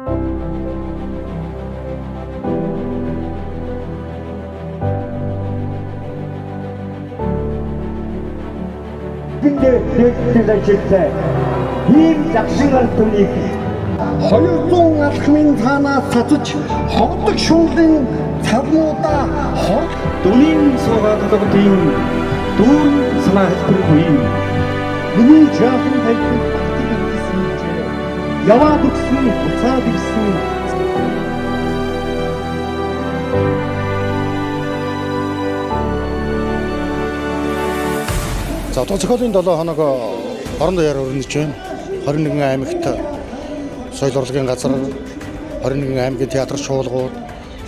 Дэвтэр ажилтай ийм загшин алтныг 200 алхмын цаанаас цацаж хордог шүнлийн цавнуудаа дүнийн суугаалгын дүүн санаа хэлбэргүй миний жаахан тайлбар батгсан яваад өгсөн буцаад ирсэн За одоо зохиолын 7 хоног орон даяар өрнөж байна. 21 аймагт соёл урлагийн газар, 21 аймгийн театр шуулгууд,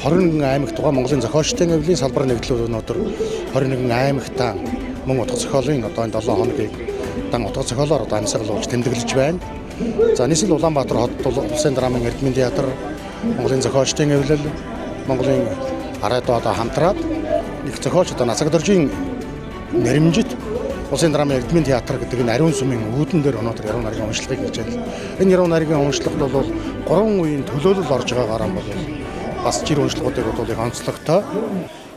21 аймагт байгаа Монголын зохиолчдын эвлийн салбар нэгдлүүд өнөөдөр 21 аймагтаа мөн утга зохиолын одоо энэ 7 хоногийг дан утга зохиолоор одоо амьсгалуулж тэмдэглэж байна. За нийслэл Улаанбаатар хот улсын драмын эрдмийн театр, Монголын зохиолчдын эвлэл, Монголын араадаа одоо хамтраад их зохиолч одоо Насаг дөржийн нэрмжит улсын драмын эрдмийн театр гэдэг энэ ариун сүмийн үүдэн дээр өнөөдөр яруу найргийн уншлагыг хийж байна. Энэ яруу найргийн уншлагт бол 3 үеийн төлөөлөл орж байгаагаар нь бол бас жир уншлагуудыг бодвол онцлогтой.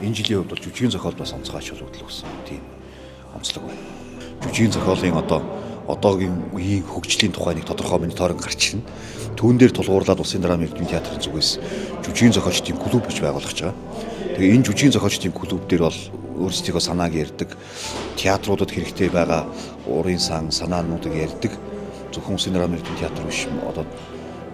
Энэ жилийн хувьд бол жүжигийн зохиол бас онцгой ач холбогдол өгсөн. Тийм онцлог байна. Жүжигийн зохиолын одоогийн үеийн хөгжлийн тухай нэг тодорхой мониторинг гарч ирнэ. Түүн дээр тулгуурлаад улсын драмын эрдмийн театрын зүгээс жүжигийн зохиолчдын клуб гэж байгуулах гэж байгаа. Тэгээ энэ жүжигийн зохиолчдын клуб дээр бол өөрсдийнхөө санааг ярьдаг, театруудад хэрэгтэй байгаа урын сан санаануудыг ярьдаг. Зөвхөн улсын драмын эрдмийн театр биш, одоо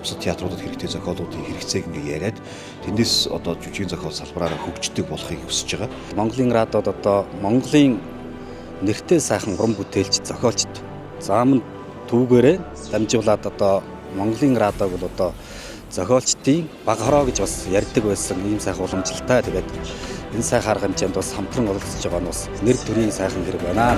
бусад театруудад хэрэгтэй зохиолуудын хэрэгцээг ингээ яриад тэндээс одоо жүжигийн зохиол салбараараа хөгждөг болохыг хүсэж байгаа. Монголын радиод одоо Монголын нэртэй сайхан уран бүтээлч зохиолчд заамн түүгээрээ дамжуулаад одоо Монголын радиог бол одоо зохиолчдын баг хороо гэж бас ярьдаг байсан ийм сайхан уламжлалтай. Тэгээд энэ сайхан арга хэмжээнд бас хамтран оролцож байгаа нь бас нэр төрийн сайхан хэрэг байна.